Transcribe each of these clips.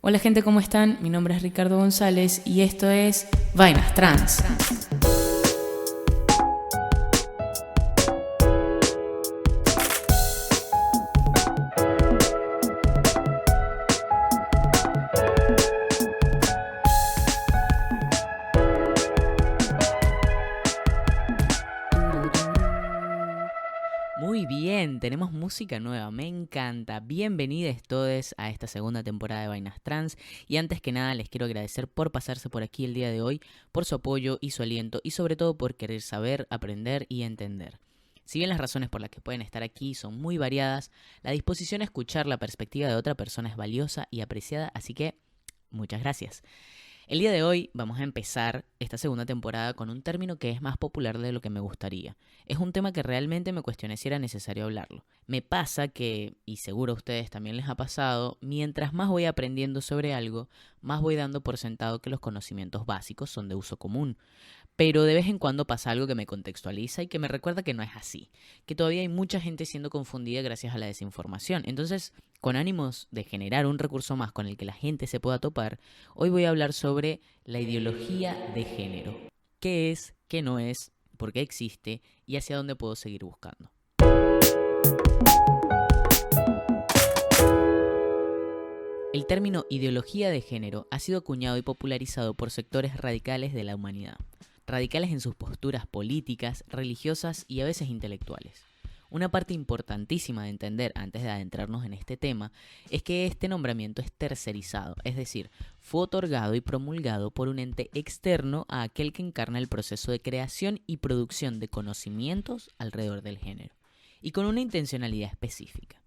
Hola gente, ¿cómo están? Mi nombre es Ricardo González y esto es Vainas Trans. Muy bien, tenemos música nueva, me encanta. Bienvenidos todos a esta segunda temporada de Vainas Trans. Y antes que nada les quiero agradecer por pasarse por aquí el día de hoy, por su apoyo y su aliento y sobre todo por querer saber, aprender y entender. Si bien las razones por las que pueden estar aquí son muy variadas, la disposición a escuchar la perspectiva de otra persona es valiosa y apreciada, así que muchas gracias. El día de hoy vamos a empezar esta segunda temporada con un término que es más popular de lo que me gustaría. Es un tema que realmente me cuestioné si era necesario hablarlo. Me pasa que, y seguro a ustedes también les ha pasado, mientras más voy aprendiendo sobre algo, más voy dando por sentado que los conocimientos básicos son de uso común. Pero de vez en cuando pasa algo que me contextualiza y que me recuerda que no es así, que todavía hay mucha gente siendo confundida gracias a la desinformación. Entonces, con ánimos de generar un recurso más con el que la gente se pueda topar, hoy voy a hablar sobre la ideología de género. ¿Qué es? ¿Qué no es? ¿Por qué existe? ¿Y hacia dónde puedo seguir buscando? El término ideología de género ha sido acuñado y popularizado por sectores radicales de la humanidad, radicales en sus posturas políticas, religiosas y a veces intelectuales. Una parte importantísima de entender antes de adentrarnos en este tema es que este nombramiento es tercerizado, es decir, fue otorgado y promulgado por un ente externo a aquel que encarna el proceso de creación y producción de conocimientos alrededor del género, y con una intencionalidad específica.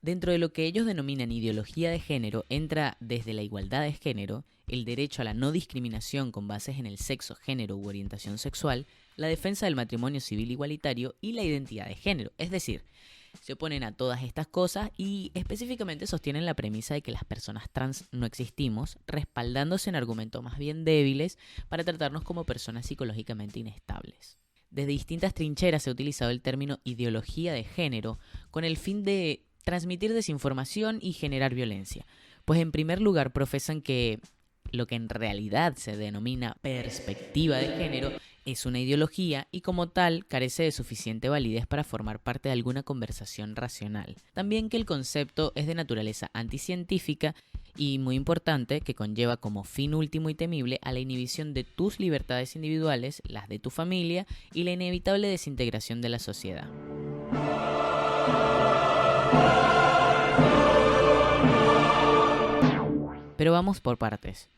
Dentro de lo que ellos denominan ideología de género entra desde la igualdad de género, el derecho a la no discriminación con bases en el sexo, género u orientación sexual, la defensa del matrimonio civil igualitario y la identidad de género. Es decir, se oponen a todas estas cosas y específicamente sostienen la premisa de que las personas trans no existimos, respaldándose en argumentos más bien débiles para tratarnos como personas psicológicamente inestables. Desde distintas trincheras se ha utilizado el término ideología de género con el fin de transmitir desinformación y generar violencia. Pues en primer lugar profesan que lo que en realidad se denomina perspectiva de género es una ideología y como tal carece de suficiente validez para formar parte de alguna conversación racional. También que el concepto es de naturaleza anticientífica y muy importante que conlleva como fin último y temible a la inhibición de tus libertades individuales, las de tu familia y la inevitable desintegración de la sociedad. Pero vamos por partes.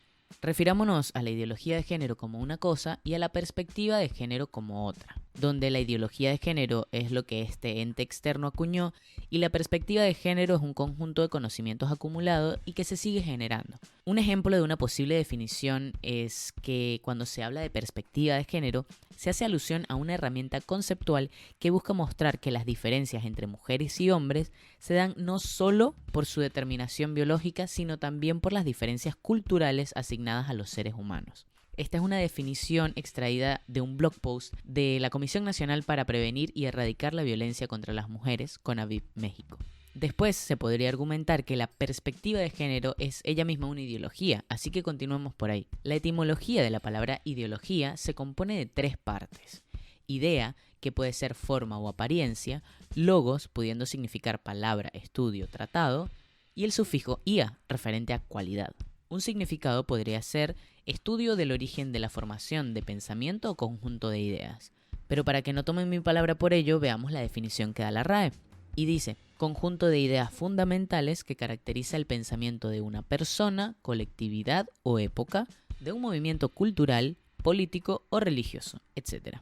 Refirámonos a la ideología de género como una cosa y a la perspectiva de género como otra, donde la ideología de género es lo que este ente externo acuñó y la perspectiva de género es un conjunto de conocimientos acumulados y que se sigue generando. Un ejemplo de una posible definición es que cuando se habla de perspectiva de género se hace alusión a una herramienta conceptual que busca mostrar que las diferencias entre mujeres y hombres se dan no solo por su determinación biológica, sino también por las diferencias culturales asignadas a los seres humanos. Esta es una definición extraída de un blog post de la Comisión Nacional para Prevenir y Erradicar la Violencia contra las Mujeres, CONAVIP, México. Después se podría argumentar que la perspectiva de género es ella misma una ideología, así que continuemos por ahí. La etimología de la palabra ideología se compone de tres partes. Idea, que puede ser forma o apariencia, logos, pudiendo significar palabra, estudio, tratado, y el sufijo ia, referente a cualidad. Un significado podría ser estudio del origen de la formación de pensamiento o conjunto de ideas. Pero para que no tomen mi palabra por ello, veamos la definición que da la RAE. Y dice, conjunto de ideas fundamentales que caracteriza el pensamiento de una persona, colectividad o época, de un movimiento cultural, político o religioso, etc.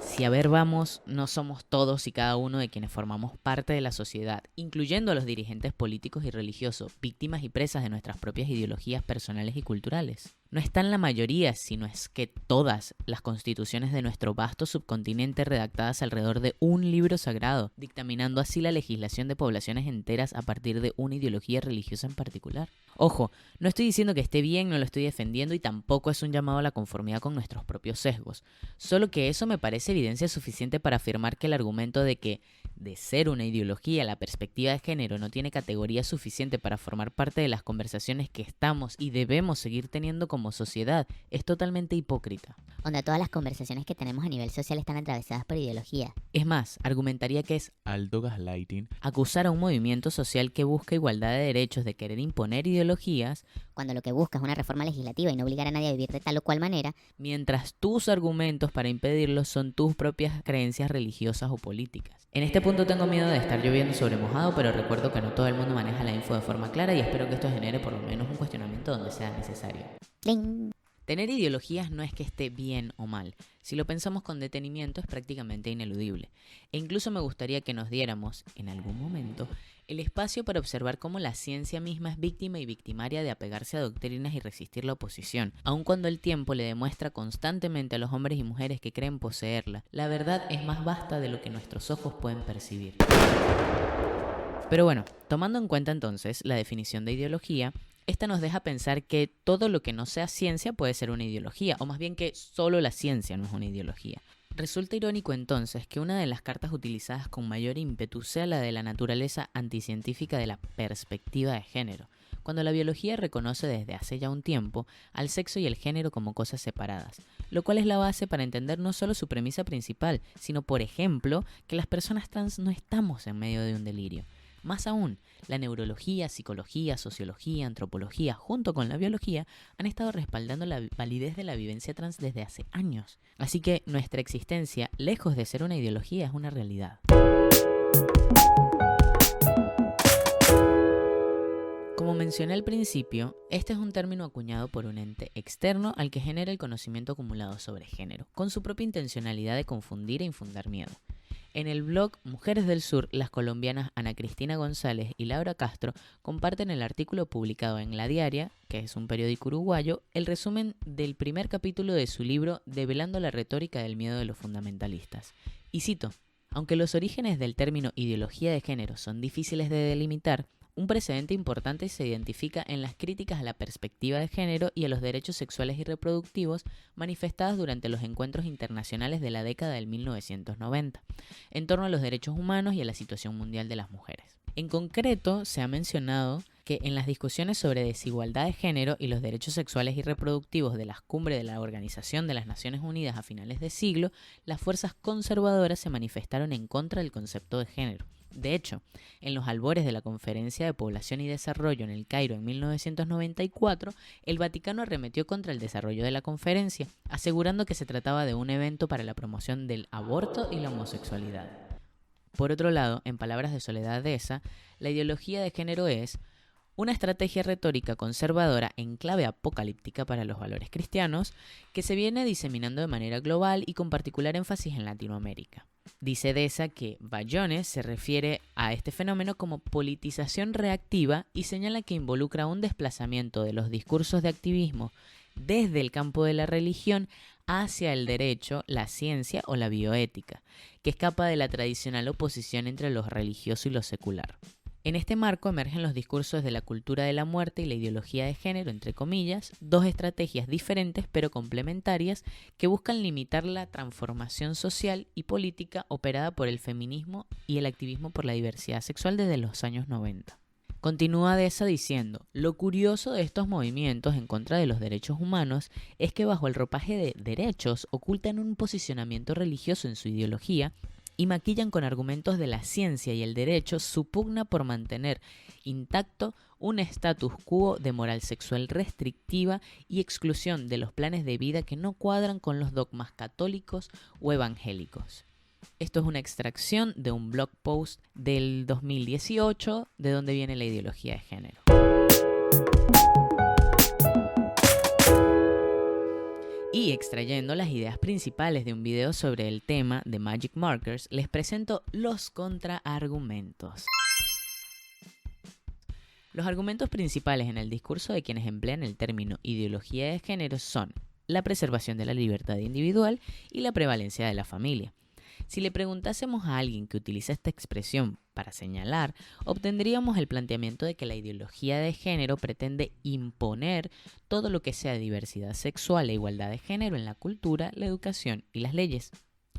Si a ver vamos, no somos todos y cada uno de quienes formamos parte de la sociedad, incluyendo a los dirigentes políticos y religiosos, víctimas y presas de nuestras propias ideologías personales y culturales. No están la mayoría, sino es que todas las constituciones de nuestro vasto subcontinente redactadas alrededor de un libro sagrado, dictaminando así la legislación de poblaciones enteras a partir de una ideología religiosa en particular. Ojo, no estoy diciendo que esté bien, no lo estoy defendiendo y tampoco es un llamado a la conformidad con nuestros propios sesgos, solo que eso me parece evidencia suficiente para afirmar que el argumento de que, de ser una ideología, la perspectiva de género no tiene categoría suficiente para formar parte de las conversaciones que estamos y debemos seguir teniendo como sociedad es totalmente hipócrita. Donde todas las conversaciones que tenemos a nivel social están atravesadas por ideología. Es más, argumentaría que es alto gaslighting acusar a un movimiento social que busca igualdad de derechos de querer imponer ideologías, cuando lo que busca es una reforma legislativa y no obligar a nadie a vivir de tal o cual manera, mientras tus argumentos para impedirlo son tus propias creencias religiosas o políticas. En este punto tengo miedo de estar lloviendo sobre mojado, pero recuerdo que no todo el mundo maneja la info de forma clara y espero que esto genere por lo menos un cuestionamiento donde sea necesario. ¡Cling! Tener ideologías no es que esté bien o mal. Si lo pensamos con detenimiento es prácticamente ineludible. E incluso me gustaría que nos diéramos, en algún momento, el espacio para observar cómo la ciencia misma es víctima y victimaria de apegarse a doctrinas y resistir la oposición, aun cuando el tiempo le demuestra constantemente a los hombres y mujeres que creen poseerla. La verdad es más vasta de lo que nuestros ojos pueden percibir. Pero bueno, tomando en cuenta entonces la definición de ideología, esta nos deja pensar que todo lo que no sea ciencia puede ser una ideología, o más bien que solo la ciencia no es una ideología. Resulta irónico entonces que una de las cartas utilizadas con mayor ímpetu sea la de la naturaleza anticientífica de la perspectiva de género, cuando la biología reconoce desde hace ya un tiempo al sexo y el género como cosas separadas, lo cual es la base para entender no solo su premisa principal, sino por ejemplo que las personas trans no estamos en medio de un delirio. Más aún, la neurología, psicología, sociología, antropología, junto con la biología, han estado respaldando la validez de la vivencia trans desde hace años. Así que nuestra existencia, lejos de ser una ideología, es una realidad. Como mencioné al principio, este es un término acuñado por un ente externo al que genera el conocimiento acumulado sobre género, con su propia intencionalidad de confundir e infundar miedo. En el blog Mujeres del Sur, las colombianas Ana Cristina González y Laura Castro comparten el artículo publicado en La Diaria, que es un periódico uruguayo, el resumen del primer capítulo de su libro Develando la retórica del miedo de los fundamentalistas. Y cito: aunque los orígenes del término ideología de género son difíciles de delimitar, un precedente importante se identifica en las críticas a la perspectiva de género y a los derechos sexuales y reproductivos manifestadas durante los encuentros internacionales de la década del 1990, en torno a los derechos humanos y a la situación mundial de las mujeres. En concreto, se ha mencionado que en las discusiones sobre desigualdad de género y los derechos sexuales y reproductivos de las cumbres de la Organización de las Naciones Unidas a finales de siglo, las fuerzas conservadoras se manifestaron en contra del concepto de género. De hecho, en los albores de la Conferencia de Población y Desarrollo en El Cairo en 1994, el Vaticano arremetió contra el desarrollo de la conferencia, asegurando que se trataba de un evento para la promoción del aborto y la homosexualidad. Por otro lado, en palabras de Soledad Deza, la ideología de género es una estrategia retórica conservadora en clave apocalíptica para los valores cristianos que se viene diseminando de manera global y con particular énfasis en Latinoamérica. Dice Deza que Bayones se refiere a este fenómeno como politización reactiva y señala que involucra un desplazamiento de los discursos de activismo desde el campo de la religión hacia el derecho, la ciencia o la bioética, que escapa de la tradicional oposición entre lo religioso y lo secular. En este marco emergen los discursos de la cultura de la muerte y la ideología de género, entre comillas, dos estrategias diferentes pero complementarias que buscan limitar la transformación social y política operada por el feminismo y el activismo por la diversidad sexual desde los años 90. Continúa Deza diciendo: lo curioso de estos movimientos en contra de los derechos humanos es que bajo el ropaje de derechos ocultan un posicionamiento religioso en su ideología y maquillan con argumentos de la ciencia y el derecho su pugna por mantener intacto un status quo de moral sexual restrictiva y exclusión de los planes de vida que no cuadran con los dogmas católicos o evangélicos. Esto es una extracción de un blog post del 2018 de donde viene la ideología de género. Y extrayendo las ideas principales de un video sobre el tema de Magic Markers, les presento los contraargumentos. Los argumentos principales en el discurso de quienes emplean el término ideología de género son la preservación de la libertad individual y la prevalencia de la familia. Si le preguntásemos a alguien que utiliza esta expresión para señalar, obtendríamos el planteamiento de que la ideología de género pretende imponer todo lo que sea diversidad sexual e igualdad de género en la cultura, la educación y las leyes.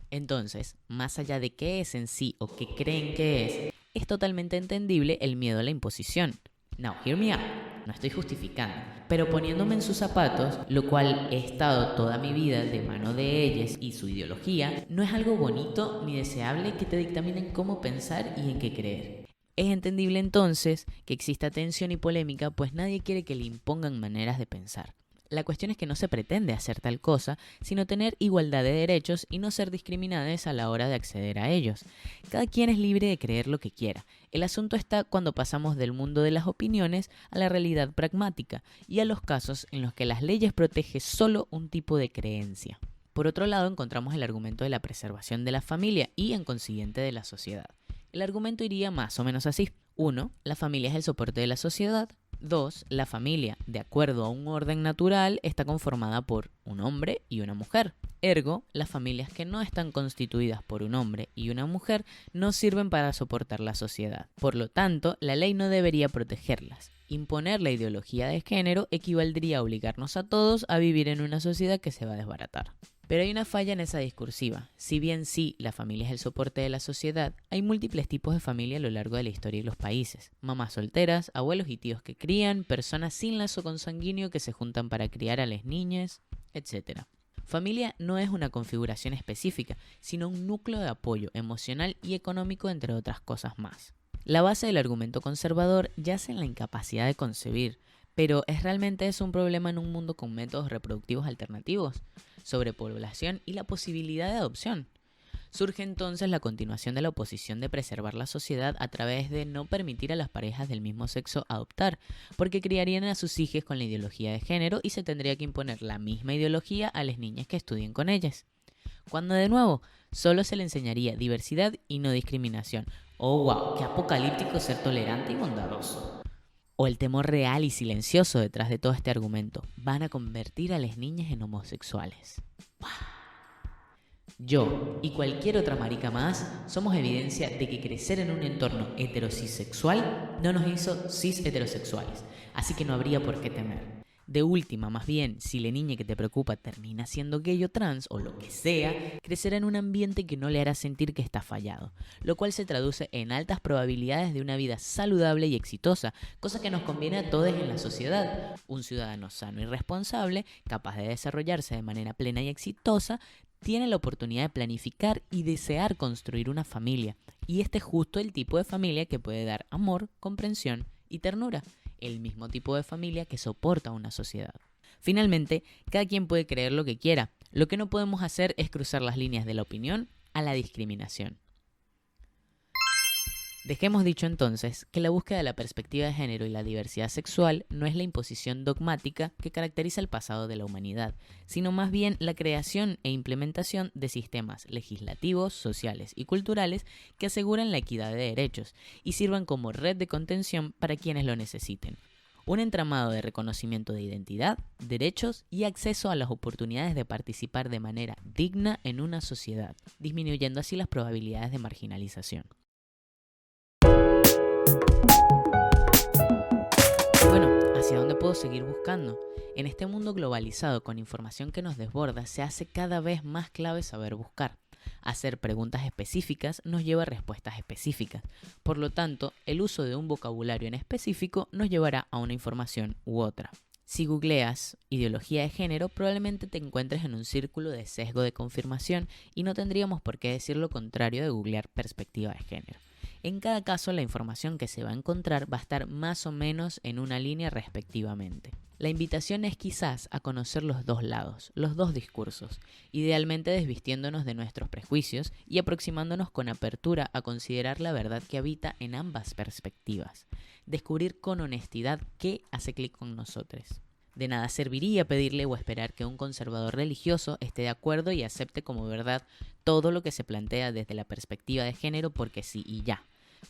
Entonces, más allá de qué es en sí o qué creen que es totalmente entendible el miedo a la imposición. Now, hear me out. No estoy justificando, pero poniéndome en sus zapatos, lo cual he estado toda mi vida de mano de ellas y su ideología, no es algo bonito ni deseable que te dictaminen cómo pensar y en qué creer. Es entendible entonces que exista tensión y polémica, pues nadie quiere que le impongan maneras de pensar. La cuestión es que no se pretende hacer tal cosa, sino tener igualdad de derechos y no ser discriminadas a la hora de acceder a ellos. Cada quien es libre de creer lo que quiera. El asunto está cuando pasamos del mundo de las opiniones a la realidad pragmática y a los casos en los que las leyes protegen solo un tipo de creencia. Por otro lado, encontramos el argumento de la preservación de la familia y, en consiguiente, de la sociedad. El argumento iría más o menos así. 1. La familia es el soporte de la sociedad. 2. La familia, de acuerdo a un orden natural, está conformada por un hombre y una mujer. Ergo, las familias que no están constituidas por un hombre y una mujer no sirven para soportar la sociedad. Por lo tanto, la ley no debería protegerlas. Imponer la ideología de género equivaldría a obligarnos a todos a vivir en una sociedad que se va a desbaratar. Pero hay una falla en esa discursiva. Si bien sí, la familia es el soporte de la sociedad, hay múltiples tipos de familia a lo largo de la historia y los países. Mamás solteras, abuelos y tíos que crían, personas sin lazo consanguíneo que se juntan para criar a las niñas, etc. Familia no es una configuración específica, sino un núcleo de apoyo emocional y económico, entre otras cosas más. La base del argumento conservador yace en la incapacidad de concebir, pero ¿es realmente eso un problema en un mundo con métodos reproductivos alternativos, sobrepoblación y la posibilidad de adopción? Surge entonces la continuación de la oposición de preservar la sociedad a través de no permitir a las parejas del mismo sexo adoptar, porque criarían a sus hijos con la ideología de género y se tendría que imponer la misma ideología a las niñas que estudien con ellas. Cuando de nuevo, solo se le enseñaría diversidad y no discriminación. ¡Oh, wow! ¡Qué apocalíptico ser tolerante y bondadoso! O el temor real y silencioso detrás de todo este argumento: van a convertir a las niñas en homosexuales. Yo y cualquier otra marica más somos evidencia de que crecer en un entorno heterocisexual no nos hizo cis heterosexuales, así que no habría por qué temer. De última, más bien, si la niña que te preocupa termina siendo gay o trans o lo que sea, crecerá en un ambiente que no le hará sentir que está fallado, lo cual se traduce en altas probabilidades de una vida saludable y exitosa, cosa que nos conviene a todos en la sociedad. Un ciudadano sano y responsable, capaz de desarrollarse de manera plena y exitosa, tiene la oportunidad de planificar y desear construir una familia, y este es justo el tipo de familia que puede dar amor, comprensión y ternura, el mismo tipo de familia que soporta una sociedad. Finalmente, cada quien puede creer lo que quiera. Lo que no podemos hacer es cruzar las líneas de la opinión a la discriminación. Dejemos dicho entonces que la búsqueda de la perspectiva de género y la diversidad sexual no es la imposición dogmática que caracteriza el pasado de la humanidad, sino más bien la creación e implementación de sistemas legislativos, sociales y culturales que aseguren la equidad de derechos y sirvan como red de contención para quienes lo necesiten. Un entramado de reconocimiento de identidad, derechos y acceso a las oportunidades de participar de manera digna en una sociedad, disminuyendo así las probabilidades de marginalización. Bueno, ¿hacia dónde puedo seguir buscando? En este mundo globalizado con información que nos desborda, se hace cada vez más clave saber buscar. Hacer preguntas específicas nos lleva a respuestas específicas. Por lo tanto, el uso de un vocabulario en específico nos llevará a una información u otra. Si googleas ideología de género, probablemente te encuentres en un círculo de sesgo de confirmación y no tendríamos por qué decir lo contrario de googlear perspectiva de género. En cada caso, la información que se va a encontrar va a estar más o menos en una línea respectivamente. La invitación es quizás a conocer los dos lados, los dos discursos, idealmente desvistiéndonos de nuestros prejuicios y aproximándonos con apertura a considerar la verdad que habita en ambas perspectivas. Descubrir con honestidad qué hace clic con nosotros. De nada serviría pedirle o esperar que un conservador religioso esté de acuerdo y acepte como verdad todo lo que se plantea desde la perspectiva de género porque sí y ya.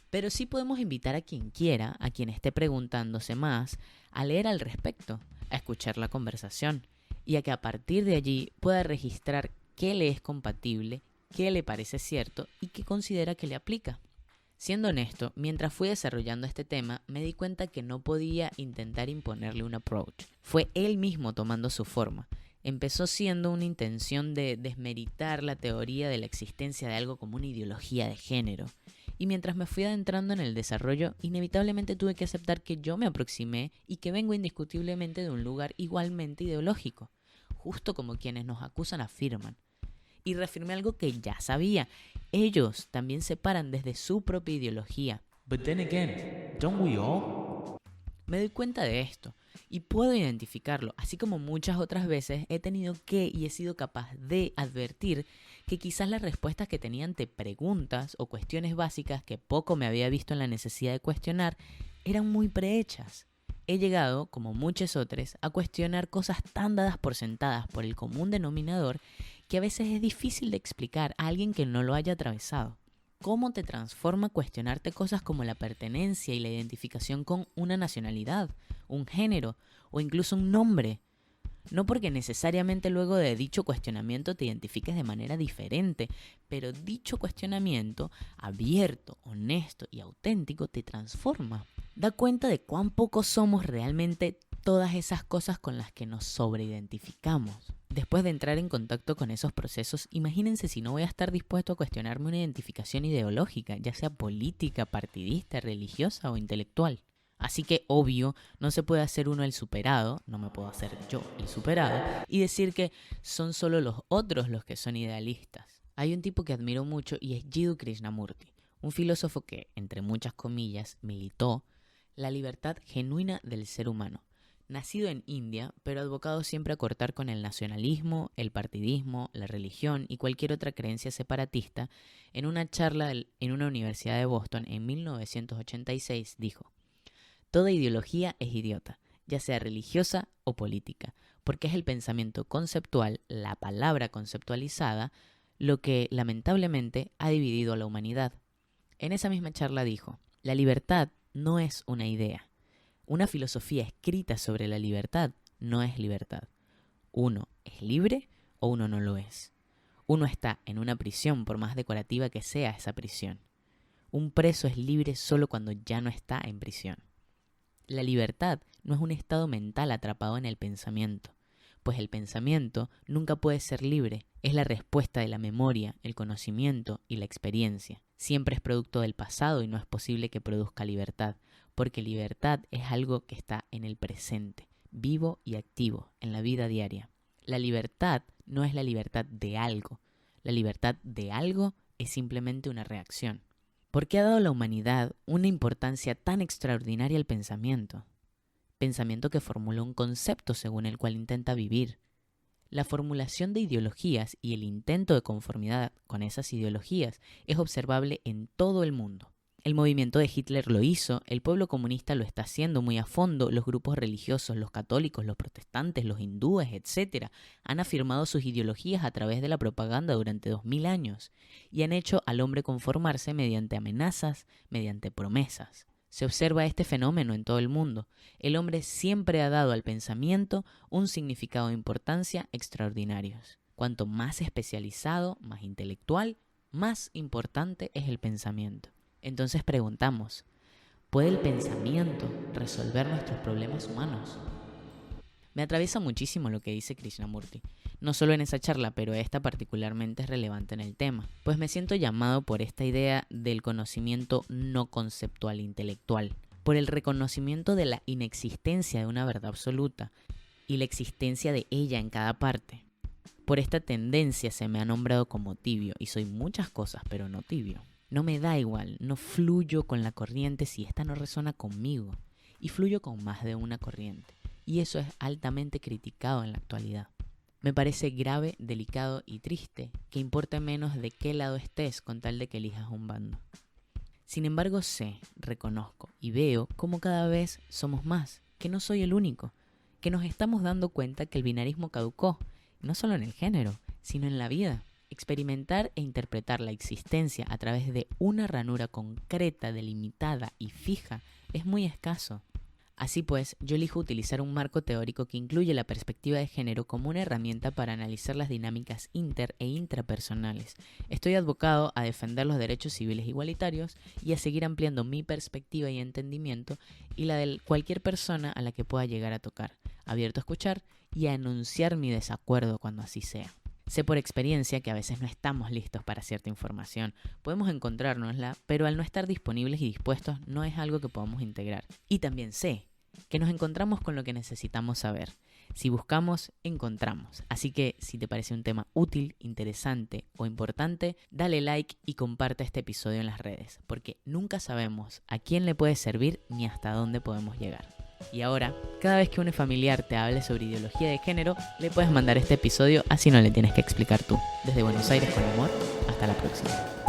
Pero sí podemos invitar a quien quiera, a quien esté preguntándose más, a leer al respecto, a escuchar la conversación y a que a partir de allí pueda registrar qué le es compatible, qué le parece cierto y qué considera que le aplica. Siendo honesto, mientras fui desarrollando este tema, me di cuenta que no podía intentar imponerle un approach. Fue él mismo tomando su forma. Empezó siendo una intención de desmeritar la teoría de la existencia de algo como una ideología de género. Y mientras me fui adentrando en el desarrollo, inevitablemente tuve que aceptar que yo me aproximé y que vengo indiscutiblemente de un lugar igualmente ideológico, justo como quienes nos acusan afirman. Y reafirmé algo que ya sabía. Ellos también se paran desde su propia ideología. But then again, don't we all? Me doy cuenta de esto y puedo identificarlo, así como muchas otras veces he tenido que y he sido capaz de advertir que quizás las respuestas que tenía ante preguntas o cuestiones básicas que poco me había visto en la necesidad de cuestionar eran muy prehechas. He llegado, como muchos otros, a cuestionar cosas tan dadas por sentadas por el común denominador que a veces es difícil de explicar a alguien que no lo haya atravesado. ¿Cómo te transforma cuestionarte cosas como la pertenencia y la identificación con una nacionalidad, un género o incluso un nombre? No porque necesariamente luego de dicho cuestionamiento te identifiques de manera diferente, pero dicho cuestionamiento, abierto, honesto y auténtico, te transforma. Da cuenta de cuán pocos somos realmente todas esas cosas con las que nos sobreidentificamos. Después de entrar en contacto con esos procesos, imagínense si no voy a estar dispuesto a cuestionarme una identificación ideológica, ya sea política, partidista, religiosa o intelectual. Así que, obvio, no se puede hacer uno el superado, no me puedo hacer yo el superado, y decir que son solo los otros los que son idealistas. Hay un tipo que admiro mucho y es Jiddu Krishnamurti, un filósofo que, entre muchas comillas, militó la libertad genuina del ser humano. Nacido en India, pero advocado siempre a cortar con el nacionalismo, el partidismo, la religión y cualquier otra creencia separatista, en una charla en una universidad de Boston en 1986 dijo: toda ideología es idiota, ya sea religiosa o política, porque es el pensamiento conceptual, la palabra conceptualizada, lo que lamentablemente ha dividido a la humanidad. En esa misma charla dijo: la libertad no es una idea. Una filosofía escrita sobre la libertad no es libertad. Uno es libre o uno no lo es. Uno está en una prisión por más decorativa que sea esa prisión. Un preso es libre solo cuando ya no está en prisión. La libertad no es un estado mental atrapado en el pensamiento, pues el pensamiento nunca puede ser libre, es la respuesta de la memoria, el conocimiento y la experiencia. Siempre es producto del pasado y no es posible que produzca libertad, porque libertad es algo que está en el presente, vivo y activo, en la vida diaria. La libertad no es la libertad de algo, la libertad de algo es simplemente una reacción. ¿Por qué ha dado la humanidad una importancia tan extraordinaria al pensamiento? Pensamiento que formula un concepto según el cual intenta vivir. La formulación de ideologías y el intento de conformidad con esas ideologías es observable en todo el mundo. El movimiento de Hitler lo hizo, el pueblo comunista lo está haciendo muy a fondo, los grupos religiosos, los católicos, los protestantes, los hindúes, etc. han afirmado sus ideologías a través de la propaganda durante 2000 años y han hecho al hombre conformarse mediante amenazas, mediante promesas. Se observa este fenómeno en todo el mundo. El hombre siempre ha dado al pensamiento un significado de importancia extraordinarios. Cuanto más especializado, más intelectual, más importante es el pensamiento. Entonces preguntamos, ¿puede el pensamiento resolver nuestros problemas humanos? Me atraviesa muchísimo lo que dice Krishnamurti, no solo en esa charla, pero esta particularmente es relevante en el tema, pues me siento llamado por esta idea del conocimiento no conceptual intelectual, por el reconocimiento de la inexistencia de una verdad absoluta y la existencia de ella en cada parte. Por esta tendencia se me ha nombrado como tibio, y soy muchas cosas, pero no tibio. No me da igual, no fluyo con la corriente si esta no resuena conmigo, y fluyo con más de una corriente, y eso es altamente criticado en la actualidad. Me parece grave, delicado y triste que importe menos de qué lado estés con tal de que elijas un bando. Sin embargo sé, reconozco y veo cómo cada vez somos más, que no soy el único, que nos estamos dando cuenta que el binarismo caducó, no solo en el género, sino en la vida. experimentar e interpretar la existencia a través de una ranura concreta, delimitada y fija es muy escaso. Así pues, yo elijo utilizar un marco teórico que incluye la perspectiva de género como una herramienta para analizar las dinámicas inter- e intrapersonales. Estoy advocado a defender los derechos civiles igualitarios y a seguir ampliando mi perspectiva y entendimiento y la de cualquier persona a la que pueda llegar a tocar, abierto a escuchar y a enunciar mi desacuerdo cuando así sea. Sé por experiencia que a veces no estamos listos para cierta información, podemos encontrárnosla, pero al no estar disponibles y dispuestos no es algo que podamos integrar. Y también sé que nos encontramos con lo que necesitamos saber. Si buscamos, encontramos. Así que si te parece un tema útil, interesante o importante, dale like y comparte este episodio en las redes, porque nunca sabemos a quién le puede servir ni hasta dónde podemos llegar. Y ahora, cada vez que un familiar te hable sobre ideología de género, le puedes mandar este episodio, así no le tienes que explicar tú. Desde Buenos Aires con amor, hasta la próxima.